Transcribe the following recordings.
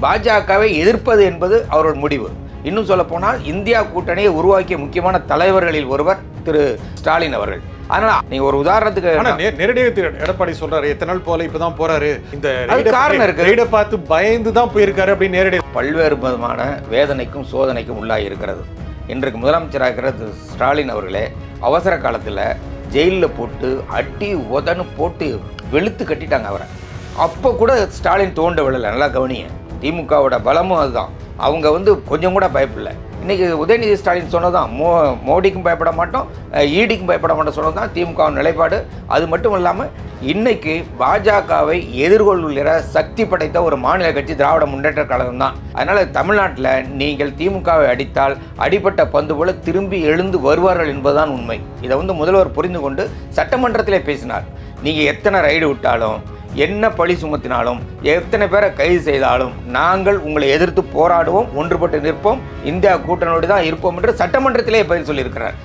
பாஜகவை எதிர்ப்பது என்பது அவரோட முடிவு. இன்னும் சொல்ல போனால் இந்தியா கூட்டணியை உருவாக்கிய முக்கியமான தலைவர்களில் ஒருவர் திரு ஸ்டாலின் அவர்கள். அதனால நீங்க ஒரு உதாரணத்துக்கு நேரடியாக எடப்பாடி சொல்றாரு, எத்தனை நாள் போல இப்பதான் போறாரு, இந்த காரணம் இருக்கு, ரைட பார்த்து பயந்து தான் போயிருக்காரு அப்படின்னு நேரடியாக பல்வேறு விதமான வேதனைக்கும் சோதனைக்கும் உள்ளாகி இருக்கிறது. இன்றைக்கு முதலமைச்சராக இருக்கிற திரு ஸ்டாலின் அவர்களே அவசர காலத்தில் ஜெயிலில் போட்டு அடி உதன்னு போட்டு வெளுத்து கட்டிட்டாங்க அவரை. அப்போ கூட ஸ்டாலின் தோண்ட விடலை. நல்லா கவனிங்க, திமுகவோட பலமும் அதுதான். அவங்க கொஞ்சம் கூட பயப்படல. இன்றைக்கி உதயநிதி ஸ்டாலின் சொன்னதான் மோடிக்கும் பயப்பட மாட்டோம், ஈடிக்கும் பயப்பட மாட்டோம் சொன்னதான் திமுக நிலைப்பாடு. அது மட்டும் இல்லாமல் இன்னைக்கு பாஜகவை எதிர்கொள்கிற சக்தி படைத்த ஒரு மாநில கட்சி திராவிட முன்னேற்ற கழகம் தான். அதனால் தமிழ்நாட்டில் நீங்கள் திமுகவை அடித்தால் அடிப்பட்ட பந்து போல திரும்பி எழுந்து வருவார்கள் என்பதுதான் உண்மை. இதை முதல்வர் புரிந்து கொண்டு சட்டமன்றத்திலே பேசினார். நீங்கள் எத்தனை ரைடு விட்டாலும், என்ன பழி சுமத்தினாலும், எத்தனை பேரை கைது செய்தாலும் நாங்கள் உங்களை எதிர்த்து போராடுவோம், ஒன்றுபட்டு நிற்போம், இந்தியா கூட்டணியோடு தான் இருப்போம் என்று சட்டமன்றத்திலே பதில் சொல்லியிருக்கிறார்.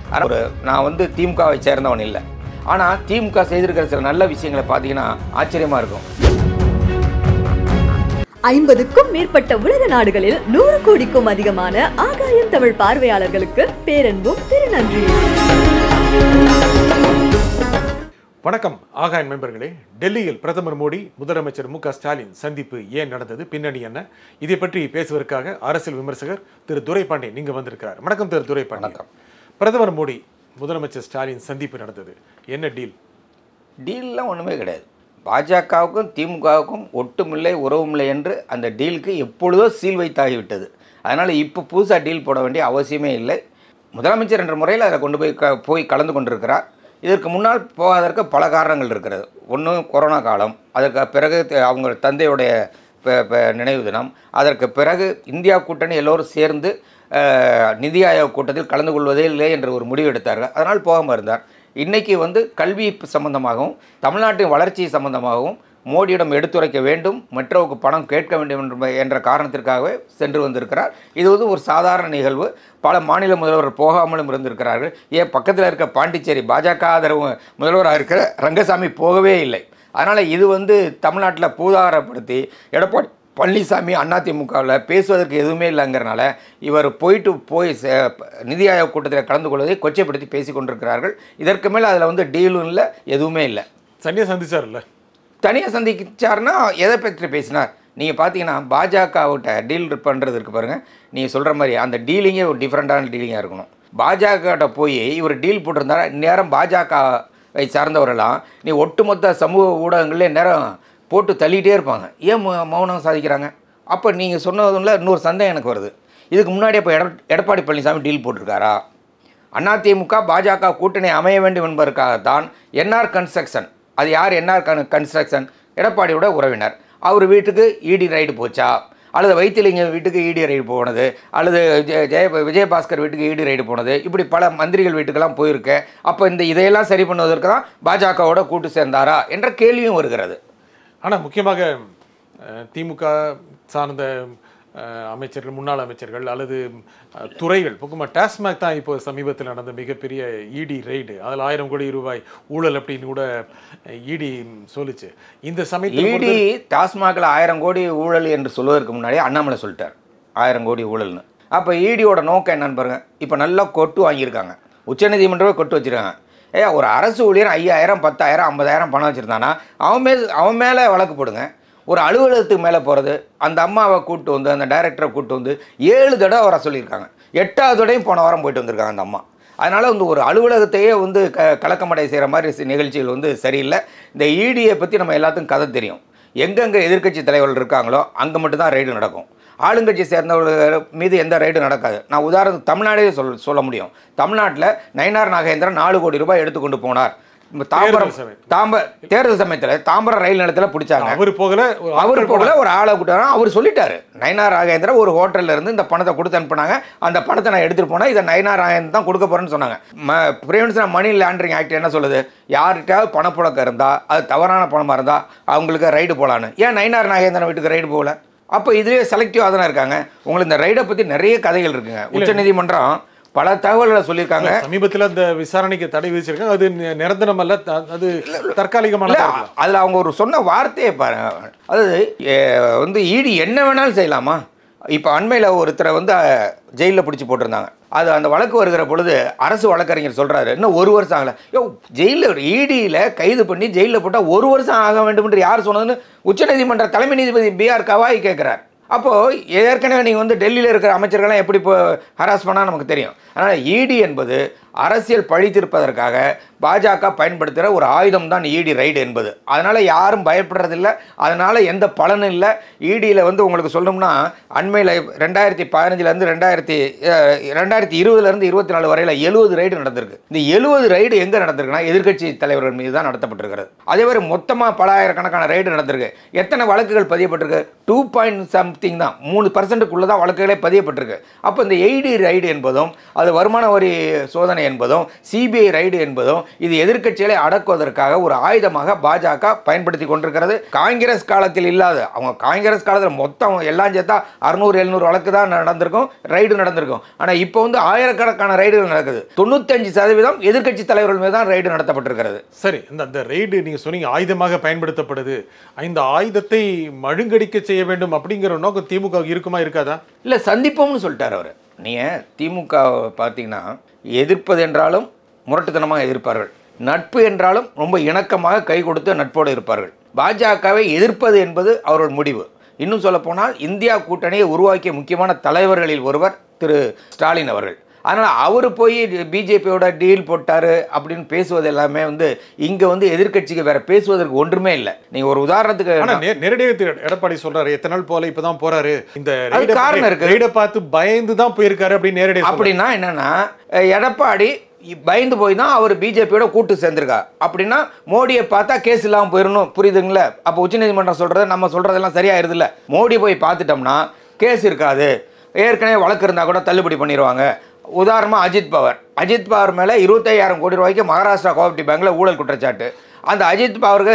நான் திமுகவை சேர்ந்தவன் இல்லை, ஆனால் திமுக செய்திருக்கிற சில நல்ல விஷயங்களை பார்த்தீங்கன்னா ஆச்சரியமாக இருக்கும். 50க்கும் மேற்பட்ட உலக நாடுகளில் 100 கோடிக்கும் அதிகமான ஆகாயம் தமிழ் பார்வையாளர்களுக்கு பேரன்பும் திருநன்றி. வணக்கம் ஆகாயம் நண்பர்களே. டெல்லியில் பிரதமர் மோடி முதலமைச்சர் மு.க. ஸ்டாலின் சந்திப்பு ஏன் நடந்தது, பின்னணி என்ன, இதை பற்றி பேசுவதற்காக அரசியல் விமர்சகர் திரு துரைபாண்டியன் நீங்க வந்திருக்கிறார். வணக்கம் திரு துரைபாண்டியன். பிரதமர் மோடி முதலமைச்சர் ஸ்டாலின் சந்திப்பு நடந்தது, என்ன டீல்? டீல்லாம் ஒன்றுமே கிடையாது. பாஜகவுக்கும் திமுகவுக்கும் ஒட்டுமில்லை உறவுமில்லை என்று அந்த டீலுக்கு எப்பொழுதோ சீல் வைத்தாகிவிட்டது. அதனால் இப்போ புதுசாக டீல் போட வேண்டிய அவசியமே இல்லை. முதலமைச்சர் என்ற முறையில் அதில் கொண்டு போய் கலந்து கொண்டிருக்கிறார். இதற்கு முன்னால் போவதற்கு பல காரணங்கள் இருக்கிறது. ஒன்று கொரோனா காலம், அதற்கு பிறகு அவங்க தந்தையுடைய நினைவு தினம், அதற்கு பிறகு இந்தியா கூட்டணி எல்லோரும் சேர்ந்து நிதி ஆயோக் கூட்டத்தில் கலந்து கொள்வதே இல்லை என்ற ஒரு முடிவு எடுத்தார்கள். அதனால் போகாமல் இருந்தார். இன்றைக்கி கல்வி சம்பந்தமாகவும் தமிழ்நாட்டின் வளர்ச்சி சம்பந்தமாகவும் மோடியிடம் எடுத்துரைக்க வேண்டும், மெட்ரோவுக்கு பணம் கேட்க வேண்டும் என்ற காரணத்திற்காகவே சென்று வந்திருக்கிறார். இது ஒரு சாதாரண நிகழ்வு. பல மாநில முதல்வர் போகாமலும் இருந்திருக்கிறார்கள். ஏன் பக்கத்தில் இருக்க பாண்டிச்சேரி பாஜக ஆதரவு முதல்வராக இருக்கிற ரங்கசாமி போகவே இல்லை. அதனால் இது தமிழ்நாட்டில் பூதாகரப்படுத்தி எடப்பாடி பழனிசாமி அதிமுகவில் பேசுவதற்கு எதுவுமே இல்லைங்கிறனால இவர் போய் நிதி ஆயோக் கூட்டத்தில் கலந்து கொள்வதை கொச்சைப்படுத்தி பேசி கொண்டிருக்கிறார்கள். இதற்கு மேலே அதில் டீலும் இல்லை, எதுவுமே இல்லை. தனியாக சந்திச்சார்ல, தனியாக சந்திச்சார்னா எதை பற்றி பேசினார்? நீங்கள் பார்த்தீங்கன்னா பாஜகவிட்ட டீல் பண்ணுறதுக்கு பாருங்கள், நீங்கள் சொல்கிற மாதிரி அந்த டீலிங்கே ஒரு டிஃப்ரெண்ட்டான டீலிங்காக இருக்கணும். பாஜகட்ட போய் இவர் டீல் போட்டிருந்தாரா நேரம் பாஜகவை சார்ந்தவரெல்லாம் நீ ஒட்டுமொத்த சமூக ஊடகங்களே நேரம் போட்டு தள்ளிகிட்டே இருப்பாங்க. ஏன் மௌனம் சாதிக்கிறாங்க? அப்போ நீங்கள் சொன்னதுல இன்னொரு சந்தேகம் எனக்கு வருது. இதுக்கு முன்னாடி இப்போ எடப்பாடி பழனிசாமி டீல் போட்டிருக்காரா? அதிமுக பாஜக கூட்டணி அமைய வேண்டும் என்பதற்காகத்தான் என்ஆர் கன்ஸ்ட்ரக்ஷன், அது யார் என்ஆர் கன்ஸ்ட்ரக்ஷன்? எடப்பாடியோட உறவினர். அவர் வீட்டுக்கு இடி ரைடு போச்சா, அல்லது வைத்திலிங்கம் வீட்டுக்கு இடி ரைடு போனது, அல்லது விஜயபாஸ்கர் வீட்டுக்கு இடி ரைடு போனது, இப்படி பல மந்திரிகள் வீட்டுக்கெல்லாம் போயிருக்கு. அப்போ இதையெல்லாம் சரி பண்ணுவதற்கு தான் பாஜகவோட கூட்டு சேர்ந்தாரா என்ற கேள்வியும் வருகிறது. ஆனால் முக்கியமாக திமுக சார்ந்த அமைச்சர்கள், முன்னாள் அமைச்சர்கள் அல்லது துறைகள், முக்கியமாக டாஸ்மாக் தான் இப்போ சமீபத்தில் நடந்த மிகப்பெரிய இடி ரைடு, அதில் 1000 கோடி ரூபாய் ஊழல் அப்படின்னு கூட இடி சொல்லிச்சு. இந்த சமயத்தில் இடி டாஸ்மாகில் 1000 கோடி ஊழல் என்று சொல்வதற்கு முன்னாடியே அண்ணாமலை சொல்லிட்டார் 1000 கோடி ஊழல்னு. அப்போ இடியோட நோக்கம் என்னன்னு பாருங்கள். இப்போ நல்லா கொட்டு வாங்கியிருக்காங்க, உச்சநீதிமன்றமே கொட்டு வச்சுருக்காங்க. ஒரு அரசு ஊழியர் 5000 10,000 50,000 பணம் வச்சுருந்தானா அவன் மேலே வழக்கு போடுங்க. ஒரு அலுவலகத்துக்கு மேலே போகிறது, அந்த அம்மாவை கூப்பிட்டு வந்து அந்த டைரக்டரை கூப்பிட்டு 7 தடவை வர சொல்லியிருக்காங்க. 8வது தடையும் போன வாரம் போயிட்டு வந்திருக்காங்க அந்த அம்மா. அதனால் ஒரு அலுவலகத்தையே கலக்கமடை செய்கிற மாதிரி நிகழ்ச்சிகள் சரியில்லை. இந்த இடியை பற்றி நம்ம எல்லாத்துக்கும் கதை தெரியும். எங்கெங்கே எதிர்க்கட்சி தலைவர்கள் இருக்காங்களோ அங்கே மட்டும்தான் ரைடு நடக்கும். ஆளுங்கட்சி சேர்ந்தவர்கள் மீது எந்த ரைடும் நடக்காது. நான் உதாரணத்துக்கு தமிழ்நாடே சொல்ல முடியும். தமிழ்நாட்டில் நயினார் நாகேந்திரன் 4 கோடி ரூபாய் எடுத்துக்கொண்டு போனார். தேர்தல் சமயத்தில் தாம்பரம் ரயில் நிலையத்தில் பிடிச்சாங்க. அவர் போகல ஒரு ஆளை கூட்டாங்க. அவர் சொல்லிட்டாரு, நயினார் நாகேந்திரன் ஒரு ஹோட்டலில் இருந்து இந்த பணத்தை கொடுத்து அனுப்புனாங்க, அந்த பணத்தை நான் எடுத்துகிட்டு போனேன், இதை நயினார் நாகேந்திரன் தான் கொடுக்க போகிறேன்னு சொன்னாங்க. Prevention of money laundering act என்ன சொல்லுது? யார்கிட்டயாவது பணப்புழக்கம் இருந்தால், அது தவறான பணமாக இருந்தால் அவங்களுக்கு ரைடு போகலான்னு. ஏன் நயினார் நாகேந்திரன் வீட்டுக்கு ரைடு போகல? அப்போ இதுலேயே செலக்டிவாக தானே இருக்காங்க. உங்களுக்கு இந்த ரைடை பற்றி நிறைய கதைகள் இருக்குங்க. உச்சநீதிமன்றம் பல தகவல்களை சொல்லியிருக்காங்க. சமீபத்தில் அந்த விசாரணைக்கு தடை விதிச்சிருக்காங்க. அது நிரந்தரம் அல்ல, அது தற்காலிகமான. அதில் அவங்க ஒரு சொன்ன வார்த்தையை பாருங்க, அதாவது இடி என்ன வேணாலும் செய்யலாமா. இப்போ அண்மையில் ஒருத்தரை ஜெயிலில் பிடிச்சி போட்டிருந்தாங்க. அது அந்த வழக்கு வருகிற பொழுது அரசு வழக்கறிஞர் சொல்கிறாரு, இன்னும் 1 வருஷம் ஆகலை. ஜெயிலில் இடியில் கைது பண்ணி ஜெயிலில் போட்டால் 1 வருஷம் ஆக வேண்டும் என்று யார் சொன்னதுன்னு உச்சநீதிமன்ற தலைமை நீதிபதி B.R. கவாய் கேட்குறார். அப்போது ஏற்கனவே நீங்கள் டெல்லியில் இருக்கிற அமைச்சர்கள்லாம் எப்படி இப்போ ஹராஸ் பண்ணால் நமக்கு தெரியும். அதனால் இடி என்பது அரசியல் பழி தீர்ப்பதற்காக பாஜக பயன்படுத்துகிற ஒரு ஆயுதம் தான் இடி ரைடு என்பது. அதனால் யாரும் பயப்படுறதில்லை, அதனால் எந்த பலனும் இல்லை. இடியில் உங்களுக்கு சொல்லணும்னா அண்மையில் 2015 2020 24 வரையில் 70 ரைடு நடந்திருக்கு. இந்த 70 ரைடு எங்கே நடந்திருக்குன்னா எதிர்க்கட்சி தலைவர்கள் மீது தான் நடத்தப்பட்டிருக்கிறது. அதே மாதிரி மொத்தமாக பல ஆயிரக்கணக்கான ரைடு நடந்திருக்கு. எத்தனை வழக்குகள் பதியப்பட்டிருக்கு? 2.something தான், 3% தான் வழக்குகளே பதியப்பட்டிருக்கு. அப்போ இந்த இடி ரைடு என்பதும் அது வருமான வரி சோதனை என்பதும் சிபிஐ ரைடு என்பதும் இது எதிர்க்கட்சிகளை அடக்குவதற்காக ஒரு ஆயுதமாக பாஜக பயன்படுத்தி கொண்டிருக்கிறது. காங்கிரஸ் காலத்தில் இல்லாத, அவங்க காங்கிரஸ் காலத்தில் மொத்தம் எல்லாம் சேர்த்தா 600-700 வழக்கு தான் நடந்திருக்கும், ரைடு நடந்திருக்கும். ஆனால் இப்போ ஆயிரக்கணக்கான ரைடுகள் நடக்குது. 95% எதிர்க்கட்சி தலைவர்கள் மீது தான் ரைடு நடத்தப்பட்டிருக்கிறது. சரி, இந்த ரைடு நீங்கள் சொன்னீங்க ஆயுதமாக பயன்படுத்தப்படுது. இந்த ஆயுதத்தை மழுங்கடிக்க செய்ய வேண்டும் அப்படிங்கிற நோக்கம் திமுக இருக்குமா இருக்காதா? இல்லை, சந்திப்போம்னு சொல்லிட்டார் அவர். நீங்கள் திமுக பார்த்தீங்கன்னா எதிர்ப்பது என்றாலும் முரட்டுத்தனமாக எதிர்ப்பார்கள், நட்பு என்றாலும் ரொம்ப இணக்கமாக கை கொடுத்து நட்போடு இருப்பார்கள். பாஜகவை எதிர்ப்பது என்பது அவர்கள் முடிவு. இன்னும் சொல்லப்போனால் இந்தியா கூட்டணியை உருவாக்கிய முக்கியமான தலைவர்களில் ஒருவர் திரு ஸ்டாலின் அவர்கள். அதனால் அவர் போய் பிஜேபியோட டீல் போட்டார் அப்படின்னு பேசுவது எல்லாமே இங்கே எதிர்க்கட்சிக்கு வேற பேசுவதற்கு ஒன்றுமே இல்லை. நீங்கள் ஒரு உதாரணத்துக்கு நேரடியாக எடப்பாடி சொல்றாரு, எத்தனை நாள் போல இப்பதான் போறாரு, இந்த காரணம் இருக்கு, ரைடை பார்த்து பயந்து தான் போயிருக்காரு அப்படின்னு நேரடியாக. அப்படின்னா என்னன்னா எடப்பாடி பயந்து போய் தான் அவர் பிஜேபியோட கூட்டு சேர்ந்திருக்கா. அப்படின்னா மோடியை பார்த்தா கேஸ் இல்லாமல் போயிடணும், புரியுதுங்களா? அப்போ உச்சநீதிமன்றம் சொல்கிறது நம்ம சொல்கிறதெல்லாம் சரியாயிருது இல்லை. மோடி போய் பார்த்துட்டோம்னா கேஸ் இருக்காது, ஏற்கனவே வழக்கு இருந்தால் கூட தள்ளுபடி பண்ணிடுவாங்க. உதாரணமாக அஜித் பவர் மேலே 25,000 கோடி ரூபாய்க்கு மகாராஷ்டிரா கோஆப்டிவ் பேங்கில் ஊழல் குற்றச்சாட்டு. அந்த அஜித் பவருக்கு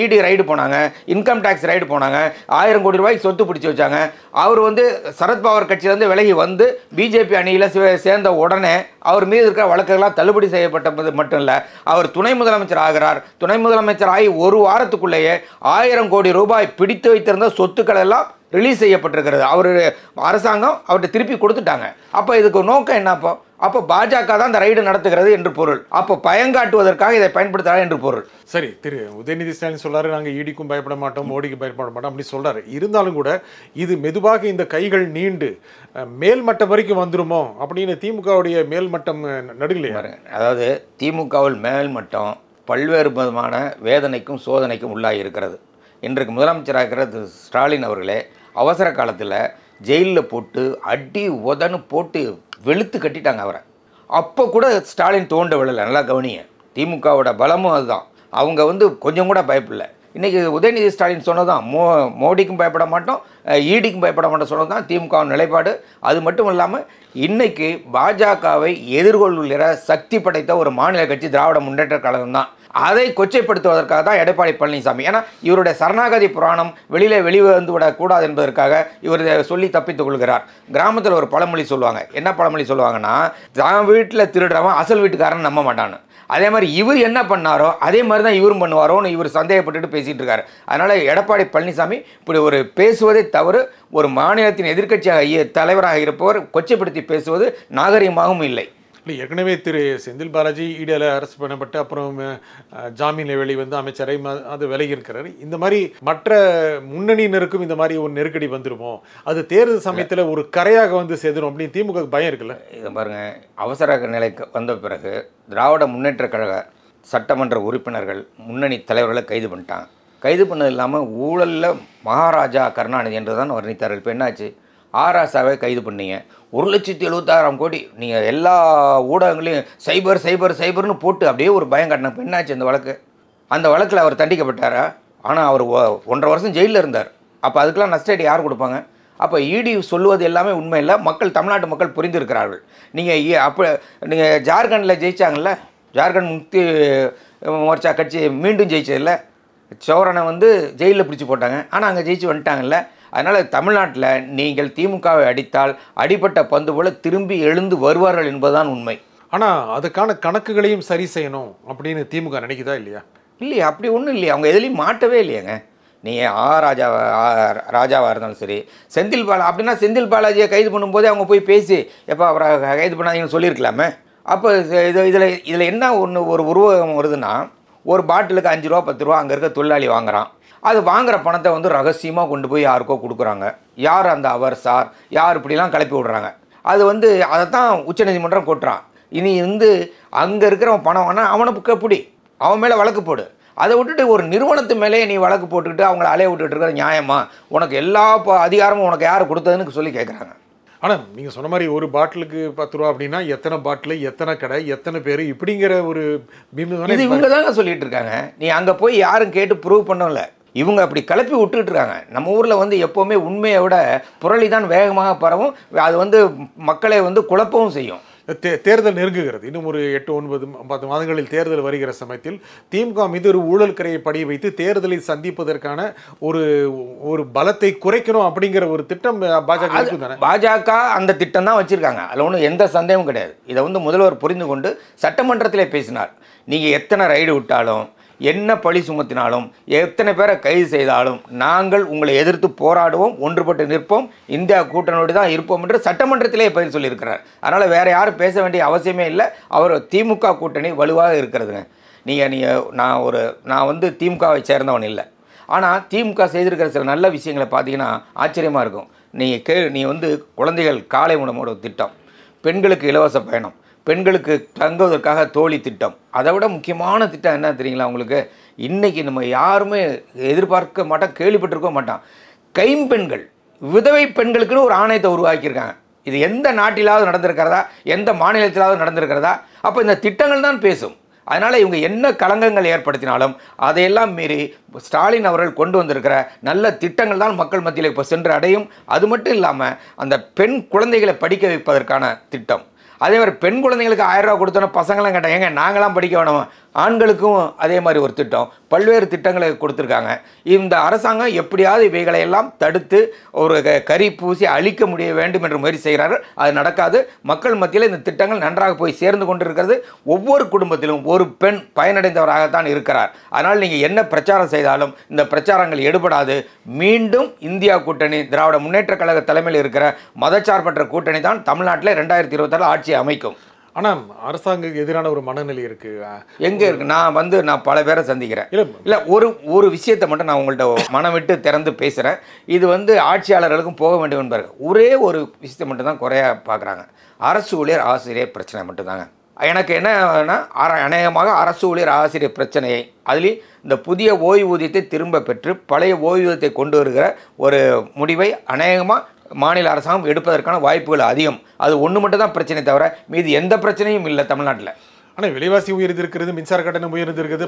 இடி ரைடு போனாங்க, இன்கம் டேக்ஸ் ரைடு போனாங்க, 1000 கோடி ரூபாய்க்கு சொத்து பிடிச்சி வச்சாங்க. அவர் சரத்பவார் கட்சியிலேருந்து விலகி பிஜேபி அணியில் சேர்ந்த உடனே அவர் மீது இருக்கிற வழக்குகள்லாம் தள்ளுபடி செய்யப்பட்டது மட்டும் இல்லை, அவர் துணை முதலமைச்சர் ஆகிறார். துணை முதலமைச்சர் ஆகி 1 வாரத்துக்குள்ளேயே 1000 கோடி ரூபாய் பிடித்து வைத்திருந்த சொத்துக்கள் எல்லாம் ரிலீஸ் செய்யப்பட்டிருக்கிறது. அவர் அரசாங்கம் அவர்கிட்ட திருப்பி கொடுத்துட்டாங்க. அப்போ இதுக்கு நோக்கம் என்னப்போ? அப்போ பாஜக தான் இந்த ரைடு நடத்துகிறது என்று பொருள். அப்போ பயங்காட்டுவதற்காக இதை பயன்படுத்துகிறார் என்று பொருள். சரி, திரு உதயநிதி ஸ்டாலின் சொல்றாரு, நாங்கள் ஈடிக்கும் பயப்பட மாட்டோம், மோடிக்கு பயப்பட மாட்டோம் அப்படி சொல்றாரு. இருந்தாலும் கூட இது மெதுவாக இந்த கைகள் நீண்டு மேல்மட்டம் வரைக்கும் வந்துருமோ அப்படின்னு திமுகவுடைய மேல்மட்டம் நடுங்கலையா? அதாவது திமுகவில் மேல்மட்டம் பல்வேறு விதமான வேதனைக்கும் சோதனைக்கும் உள்ளாகி இருக்கிறது. இன்றைக்கு முதலமைச்சராக இருக்கிற ஸ்டாலின் அவர்களே அவசர காலத்தில் ஜெயிலில் போட்டு அடி உதன்னு போட்டு வெளுத்து கட்டிட்டாங்க அவரை. அப்போ கூட ஸ்டாலின் தோண்ட விடலை. நல்லா கவனிய, திமுகவோட பலமும் அதுதான். அவங்க கொஞ்சம் கூட பயப்படல. இன்றைக்கி உதயநிதி ஸ்டாலின் சொன்னதான் மோடிக்கும் பயப்பட மாட்டோம், ஈடிக்கும் பயப்பட மாட்டோம் சொன்னதான் திமுக நிலைப்பாடு. அது மட்டும் இல்லாமல் இன்றைக்கி பாஜகவை எதிர்கொள்ளுகிற சக்தி படைத்த ஒரு மாநில கட்சி திராவிட முன்னேற்ற கழகம் தான். அதை கொச்சைப்படுத்துவதற்காக தான் எடப்பாடி பழனிசாமி, ஏன்னா இவருடைய சரணாகதி புராணம் வெளிவந்து விடக்கூடாது என்பதற்காக இவர் சொல்லி தப்பித்துக் கொள்கிறார். கிராமத்தில் ஒரு பழமொழி சொல்லுவாங்க. என்ன பழமொழி சொல்லுவாங்கன்னா, தான் வீட்டில் திருடுறவன் அசல் வீட்டுக்காரன் நம்ப மாட்டான்னு. அதே மாதிரி இவர் என்ன பண்ணாரோ அதே மாதிரி தான் இவரும் பண்ணுவாரோன்னு இவர் சந்தேகப்பட்டுட்டு பேசிகிட்டு இருக்காரு. அதனால் எடப்பாடி பழனிசாமி இப்படி ஒரு பேசுவதை தவறு. ஒரு மாநிலத்தின் எதிர்க்கட்சியாக தலைவராக இருப்பவர் கொச்சைப்படுத்தி பேசுவது நாகரிகமாகவும் இல்லை. இல்லை, ஏற்கனவே திரு செந்தில் பாலாஜி ஈடியில் அரசு பண்ணப்பட்டு அப்புறம் ஜாமீன் வெளிவந்து அமைச்சரை அது விலகி இருக்கிறார். இந்த மாதிரி மற்ற முன்னணியினருக்கும் இந்த மாதிரி ஒரு நெருக்கடி வந்துருமோ, அது தேர்தல் சமயத்தில் ஒரு கரையாக சேரும் அப்படின்னு திமுக பயம் இருக்குல்ல? இதை பாருங்கள், அவசர நிலைக்கு வந்த பிறகு திராவிட முன்னேற்ற கழக சட்டமன்ற உறுப்பினர்கள் முன்னணி தலைவர்களை கைது பண்ணிட்டாங்க. கைது பண்ணது இல்லாமல் ஊழலில் மகாராஜா கருணாநிதி என்று தான் வர்ணித்தார்கள். இப்போ என்னாச்சு? ஆராசாவை கைது பண்ணீங்க, 1,76,000 கோடி நீங்கள் எல்லா ஊடகங்களையும் சைபர்னு போட்டு அப்படியே ஒரு பயம் காட்டின. இப்போ என்னாச்சு அந்த வழக்கில் அவர் தண்டிக்கப்பட்டாரா? ஆனால் அவர் 1.5 வருஷம் ஜெயிலில் இருந்தார். அப்போ அதுக்கெல்லாம் நஷ்டஈடு யார் கொடுப்பாங்க? அப்போ இடி சொல்லுவது எல்லாமே உண்மை இல்லை. தமிழ்நாட்டு மக்கள் புரிந்திருக்கிறார்கள். நீங்கள் ஜார்க்கண்டில் ஜெயிச்சாங்கல்ல, ஜார்க்கண்ட் முக்தி மோர்ச்சா கட்சி மீண்டும் ஜெயிச்சதில்ல, சௌரனை ஜெயிலில் பிடிச்சி போட்டாங்க. ஆனால் அங்கே ஜெயிச்சு வந்துட்டாங்கல்ல. அதனால் தமிழ்நாட்டில் நீங்கள் திமுகவை அடித்தால் அடிப்பட்ட பந்து போல திரும்பி எழுந்து வருவார்கள் என்பதுதான் உண்மை. ஆனால் அதுக்கான கணக்குகளையும் சரி செய்யணும் அப்படின்னு திமுக நினைக்குதா இல்லையா? இல்லையா, அப்படி ஒன்றும் இல்லையா, அவங்க எதுலேயும் மாட்டவே இல்லையாங்க. நீங்கள் ராஜாவாக இருந்தாலும் சரி, செந்தில் பாலாஜி அப்படின்னா செந்தில் பாலாஜியை கைது பண்ணும்போதே அவங்க போய் பேசி எப்போ அவரை கைது பண்ணாதீங்கன்னு சொல்லியிருக்கலாமே. அப்போ இதில் என்ன ஒரு உருவகம் வருதுன்னா, ஒரு பாட்டிலுக்கு 5 ரூபா 10 ரூபா அங்கே இருக்க தொழிலாளி வாங்குறான். அது வாங்குகிற பணத்தை வந்து ரகசியமாக கொண்டு போய் யாருக்கோ கொடுக்குறாங்க. யார் அந்த அவர் சார் யார் இப்படிலாம் கிளப்பி விடுறாங்க. அது வந்து அதை தான் உச்சநீதிமன்றம் கொட்டுறான். இனி வந்து அங்கே இருக்கிறவன் பணம் வாங்கினா அவனுக்கு பிடி, அவன் மேலே வழக்கு போடு. அதை விட்டுட்டு ஒரு நிறுவனத்து மேலே நீ வழக்கு போட்டுக்கிட்டு அவங்கள அலைய விட்டுட்டு இருக்கிற நியாயமா? உனக்கு எல்லா அதிகாரமும் உனக்கு யார் கொடுத்ததுன்னு சொல்லி கேட்குறாங்க. ஆனால் நீங்கள் சொன்ன மாதிரி ஒரு பாட்டிலுக்கு 10 ரூபா அப்படின்னா எத்தனை பாட்டில், எத்தனை கடை, எத்தனை பேர் இப்படிங்கிற ஒரு இது இவங்க தாங்க சொல்லிட்டு இருக்காங்க. நீ அங்கே போய் யாரும் கேட்டு ப்ரூவ் பண்ணல, இவங்க அப்படி கிளப்பி விட்டுக்கிட்டு இருக்காங்க. நம்ம ஊரில் வந்து எப்போவுமே உண்மையை விட புரளி தான் வேகமாக பரவும். அது வந்து மக்களை வந்து குழப்பவும் செய்யும். தேர்தல் நெருங்குகிறது. இன்னும் ஒரு 8, 9, 10 மாதங்களில் தேர்தல் வருகிற சமயத்தில் திமுக மீது ஒரு ஊழல் கரையை படிய வைத்து தேர்தலை சந்திப்பதற்கான ஒரு பலத்தை குறைக்கணும் அப்படிங்கிற ஒரு திட்டம் பாஜக அந்த திட்டம் தான் வச்சிருக்காங்க. அதில் ஒன்றும் எந்த சந்தேகமும் கிடையாது. இதை வந்து முதல்வர் புரிந்து கொண்டு சட்டமன்றத்திலே பேசினார். நீங்கள் எத்தனை ரைடு விட்டாலும், என்ன பழி சுமத்தினாலும், எத்தனை பேரை கைது செய்தாலும் நாங்கள் உங்களை எதிர்த்து போராடுவோம், ஒன்றுபட்டு நிற்போம், இந்தியா கூட்டணியோடு தான் இருப்போம் என்று சட்டமன்றத்திலே பதில் சொல்லியிருக்கிறார். அதனால் வேறு யாரும் பேச வேண்டிய அவசியமே இல்லை. அவர் திமுக கூட்டணி வலுவாக இருக்கிறதுங்க. நான் வந்து திமுகவை சேர்ந்தவன் இல்லை. ஆனால் திமுக செய்திருக்கிற சில நல்ல விஷயங்களை பார்த்தீங்கன்னா ஆச்சரியமாக இருக்கும். நீ வந்து குழந்தைகள் காலை உணவோட திட்டம், பெண்களுக்கு இலவச பயணம், பெண்களுக்கு தங்குவதற்காக தோழி திட்டம், அதை விட முக்கியமான திட்டம் என்ன தெரியுங்களா உங்களுக்கு? இன்றைக்கி நம்ம யாருமே எதிர்பார்க்க மாட்டோம், கேள்விப்பட்டிருக்க மாட்டோம். கைம்பெண்கள், விதவை பெண்களுக்குன்னு ஒரு ஆணையத்தை உருவாக்கியிருக்காங்க. இது எந்த நாட்டிலாவது நடந்திருக்கிறதா, எந்த மாநிலத்திலாவது நடந்திருக்கிறதா? அப்போ இந்த திட்டங்கள் தான் பேசும். அதனால் இவங்க என்ன களங்கங்கள் ஏற்படுத்தினாலும் அதையெல்லாம் மீறி ஸ்டாலின் அவர்கள் கொண்டு வந்திருக்கிற நல்ல திட்டங்கள் தான் மக்கள் மத்தியில் இப்போ சென்று அடையும். அது மட்டும் இல்லாமல் அந்த பெண் குழந்தைகளை படிக்க வைப்பதற்கான திட்டம், அதே மாதிரி பெண் குழந்தைங்களுக்கு 1000 ரூபா கொடுத்தோன்னா பசங்களாம் கேட்டாங்க, ஏங்க நாங்களாம் படிக்க வேணாமா? ஆண்களுக்கும் அதே மாதிரி ஒரு திட்டம், பல்வேறு திட்டங்களை கொடுத்துருக்காங்க. இந்த அரசாங்கம் எப்படியாவது இவைகளை எல்லாம் தடுத்து ஒரு கறி பூசி அழிக்க முடிய வேண்டும் என்று முயற்சி செய்கிறார்கள். அது நடக்காது. மக்கள் மத்தியில் இந்த திட்டங்கள் நன்றாக போய் சேர்ந்து கொண்டிருக்கிறது. ஒவ்வொரு குடும்பத்திலும் ஒரு பெண் பயனடைந்தவராகத்தான் இருக்கிறார். அதனால் நீங்கள் என்ன பிரச்சாரம் செய்தாலும் இந்த பிரச்சாரங்கள் எடுபடாது. மீண்டும் இந்தியா கூட்டணி, திராவிட முன்னேற்ற கழக தலைமையில் இருக்கிற மதச்சார்பற்ற கூட்டணி தான் தமிழ்நாட்டில் 2026 ஆட்சி அமைக்கும். ஆனால் அரசாங்கம் எதிரான ஒரு மனநிலை இருக்கு. எங்கே இருக்கு? நான் பல பேரை சந்திக்கிறேன். இல்லை ஒரு விஷயத்தை மட்டும் நான் உங்கள்கிட்ட மனம் விட்டு திறந்து பேசுகிறேன். இது வந்து ஆட்சியாளர்களுக்கும் போக வேண்டும் என்பார்கள். ஒரே ஒரு விஷயத்தை மட்டும் தான் குறையாக பார்க்குறாங்க. அரசு ஊழியர் ஆசிரியர் பிரச்சனை மட்டும்தாங்க. எனக்கு என்னன்னா, அநேகமாக அரசு ஊழியர் ஆசிரியர் பிரச்சனையை, அதுலேயும் இந்த புதிய ஓய்வூதியத்தை திரும்ப பெற்று பழைய ஓய்வூதியத்தை கொண்டு வருகிற ஒரு முடிவை அநேகமாக மாநில அரசாங்கம் எடுப்பதற்கான வாய்ப்புகள் அதிகம். அது ஒன்று மட்டும் தான் பிரச்சனை, தவிர மீது எந்த பிரச்சனையும் இல்லை தமிழ்நாட்டில். ஆனால் விலைவாசி உயர்ந்திருக்கிறது, மின்சார கட்டணம் உயர்ந்திருக்கிறது,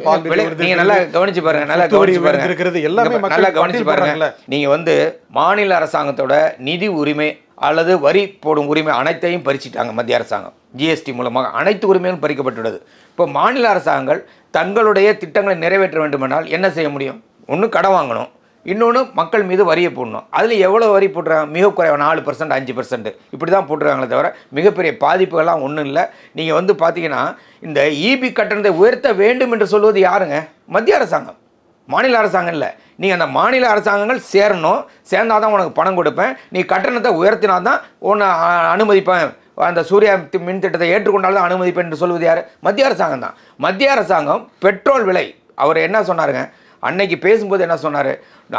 நீங்கள் நல்லா கவனிச்சு பாருங்க, நல்லா கவனிச்சு பாருங்க, எல்லாமே நல்லா கவனிச்சு பாருங்க. நீங்கள் வந்து மாநில அரசாங்கத்தோட நிதி உரிமை அல்லது வரி போடும் உரிமை அனைத்தையும் பறிச்சிட்டாங்க மத்திய அரசாங்கம். ஜிஎஸ்டி மூலமாக அனைத்து உரிமையும் பறிக்கப்பட்டுள்ளது. இப்போ மாநில அரசாங்கங்கள் தங்களுடைய திட்டங்களை நிறைவேற்ற வேண்டுமென்றால் என்ன செய்ய முடியும்? ஒன்று கடன் வாங்கணும், இன்னொன்று மக்கள் மீது வரியை போடணும். அதில் எவ்வளோ வரி போட்டுறாங்க? மிக குறைவாக 4%, 5% இப்படி தான் போட்டுருக்காங்களே தவிர மிகப்பெரிய பாதிப்புகள்லாம் ஒன்றும் இல்லை. நீங்கள் வந்து பார்த்தீங்கன்னா இந்த இபி கட்டணத்தை உயர்த்த வேண்டும் என்று சொல்வது யாருங்க? மத்திய அரசாங்கம், மாநில அரசாங்கம் இல்லை. நீங்கள் அந்த மாநில அரசாங்கங்கள் சேரணும், சேர்ந்தால் தான் உனக்கு பணம் கொடுப்பேன், நீ கட்டணத்தை உயர்த்தினா தான் உன்னை அனுமதிப்பேன், அந்த சூர்யா மின் திட்டத்தை ஏற்றுக்கொண்டால்தான் அனுமதிப்பேன் என்று சொல்வது யார்? மத்திய அரசாங்கம் தான். மத்திய அரசாங்கம் பெட்ரோல் விலை, அவர் என்ன சொன்னாருங்க அன்னைக்கு பேசும்போது? என்ன சொன்னார்?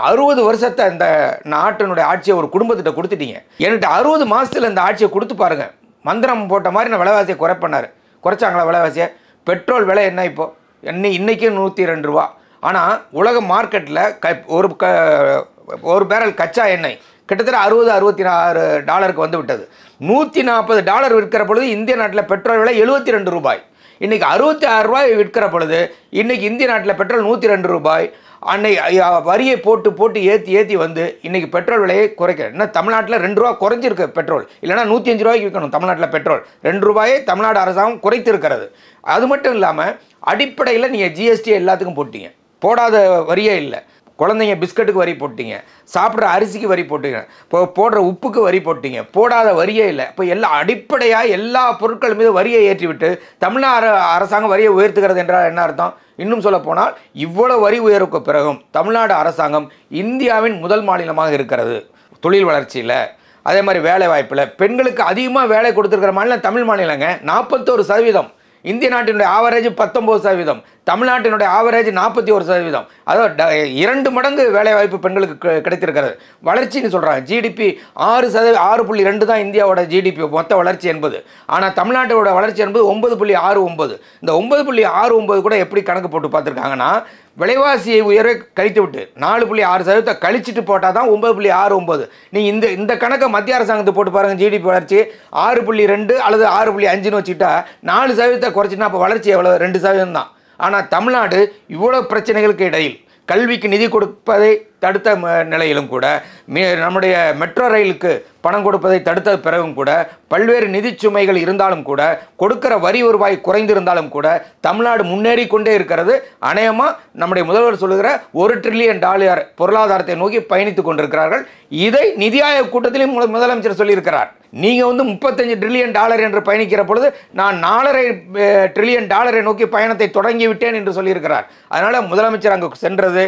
60 வருஷத்தை இந்த நாட்டினுடைய ஆட்சியை ஒரு குடும்பத்திட்ட கொடுத்துட்டீங்க, என்கிட்ட 60 மாதத்தில் இந்த ஆட்சியை கொடுத்து பாருங்கள், மந்திரம் போட்ட மாதிரி நான் விலைவாசியை குறைப்பண்ணார். குறைச்சாங்களா விலைவாசியை? பெட்ரோல் விலை என்ன இப்போது? இன்றைக்கி 102 ரூபா. ஆனால் உலக மார்க்கெட்டில் ஒரு பேரல் கச்சா எண்ணெய் கிட்டத்தட்ட 60-66 டாலருக்கு வந்து விட்டது. $140 விற்கிற பொழுது இந்திய நாட்டில் பெட்ரோல் விலை 72 ரூபாய். இன்றைக்கி 66 ரூபாய் விற்கிற பொழுது இன்றைக்கி இந்திய நாட்டில் பெட்ரோல் 102 ரூபாய். அன்னைக்கு வரியை போட்டு ஏற்றி வந்து இன்றைக்கி பெட்ரோல் விலையை குறைக்க. இன்னும் தமிழ்நாட்டில் 2 ரூபா குறைஞ்சிருக்கு பெட்ரோல், இல்லைனா 105 ரூபாய்க்கு விற்கணும் தமிழ்நாட்டில் பெட்ரோல். 2 ரூபாயை தமிழ்நாடு அரசாங்கம் குறைத்திருக்கிறது. அது மட்டும் இல்லாமல் அடிப்படையில் நீங்கள் ஜிஎஸ்டி எல்லாத்துக்கும் போட்டீங்க, போடாத வரியே இல்லை. குழந்தைங்க பிஸ்கட்டுக்கு வரி போட்டீங்க, சாப்பிட்ற அரிசிக்கு வரி போட்டீங்க, இப்போ போடுற உப்புக்கு வரி போட்டீங்க, போடாத வரியே இல்லை. இப்போ எல்லாம் அடிப்படையாக எல்லா பொருட்கள் மீது வரியை ஏற்றிவிட்டு தமிழ்நாடு அரசாங்கம் வரியை உயர்த்துகிறது என்றால் என்ன அர்த்தம்? இன்னும் சொல்ல போனால் இவ்வளவு வரி உயர்வுக்கு பிறகும் தமிழ்நாடு அரசாங்கம் இந்தியாவின் முதல் மாநிலமாக இருக்கிறது தொழில் வளர்ச்சியில். அதே மாதிரி வேலை வாய்ப்பில் பெண்களுக்கு அதிகமாக வேலை கொடுத்துருக்கிற மாநிலம் தமிழ் மாநிலங்க. 41%. இந்திய நாட்டினுடைய ஆவரேஜ் 19%, தமிழ்நாட்டினுடைய ஆவரேஜ் 41%. அதாவது 2 மடங்கு வேலைவாய்ப்பு பெண்களுக்கு கிடைத்திருக்கிறது. வளர்ச்சின்னு சொல்கிறாங்க. ஜிடிபி 6.2 தான் இந்தியாவோட ஜிடிபி மொத்த வளர்ச்சி என்பது. ஆனால் தமிழ்நாட்டோட வளர்ச்சி என்பது 9.69. இந்த 9.69 கூட எப்படி கணக்கு போட்டு பார்த்துருக்காங்கன்னா, விலைவாசியை உயர்வை கழித்து விட்டு 4.6% கழிச்சிட்டு போட்டால் தான் 9.69. நீங்கள் இந்த கணக்கை மத்திய அரசாங்கத்தை போட்டு பாருங்கள். ஜிடிபி வளர்ச்சி 6.2 அல்லது 6.5ன்னு வச்சுக்கிட்டா 4% குறைச்சின்னா அப்போ வளர்ச்சி எவ்வளோ? 2% தான். ஆனால் தமிழ்நாடு இவ்வளோ பிரச்சனைகளுக்கு இடையில் கல்விக்கு நிதி கொடுப்பதை தடுத்த நிலையிலும் கூட, நம்முடைய மெட்ரோ ரயிலுக்கு பணம் கொடுப்பதை தடுத்த பிறகும் கூட, பல்வேறு நிதி சுமைகள் இருந்தாலும் கூட, கொடுக்கிற வரி வருவாய் குறைந்திருந்தாலும் கூட தமிழ்நாடு முன்னேறி கொண்டே இருக்கிறது. அநேகமாக நம்முடைய முதல்வர் சொல்லுகிற $1 trillion பொருளாதாரத்தை நோக்கி பயணித்துக் கொண்டிருக்கிறார்கள். இதை நிதி ஆயோக் கூட்டத்திலும் முதலமைச்சர் சொல்லியிருக்கிறார். நீங்கள் $35 trillion என்று பயணிக்கிற பொழுது நான் $4.5 trillion நோக்கி பயணத்தை தொடங்கிவிட்டேன் என்று சொல்லியிருக்கிறார். அதனால் முதலமைச்சர் அங்கு சென்றது,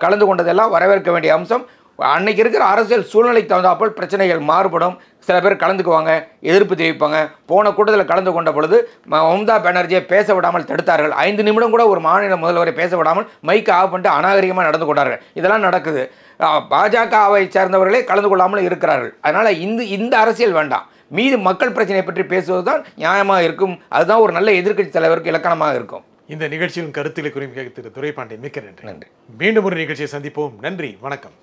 கலந்து கொண்டதெல்லாம் வரவேற்க வேண்டிய அம்சம். அன்னைக்கு இருக்கிற அரசியல் சூழ்நிலைக்கு தகுந்தாப்போல் பிரச்சனைகள் மாறுபடும். சில பேர் கலந்துக்குவாங்க, எதிர்ப்பு தெரிவிப்பாங்க. போன கூட்டத்தில் கலந்து கொண்ட பொழுது மம்தா பானர்ஜியை பேச விடாமல் தடுத்தார்கள். 5 நிமிடம் கூட ஒரு மாநில முதல்வரை பேச விடாமல் மைக்கை ஆஃப் பண்ணிட்டு அநாகரிகமாக நடந்து கொண்டார்கள். இதெல்லாம் நடக்குது. பாஜகவை சேர்ந்தவர்களே கலந்து கொள்ளாமல் இருக்கிறார்கள். அதனால் இந்த அரசியல் வேண்டாம். மீது மக்கள் பிரச்சனையை பற்றி பேசுவது தான் நியாயமாக இருக்கும். அதுதான் ஒரு நல்ல எதிர்க்கட்சி தலைவருக்கு இலக்கணமாக இருக்கும். இந்த நிகழ்ச்சியின் கருத்துக்களை குறிப்பிட்ட திரு துரைபாண்டியன் மிக்க நன்றி. நன்றி. மீண்டும் ஒரு நிகழ்ச்சியை சந்திப்போம். நன்றி, வணக்கம்.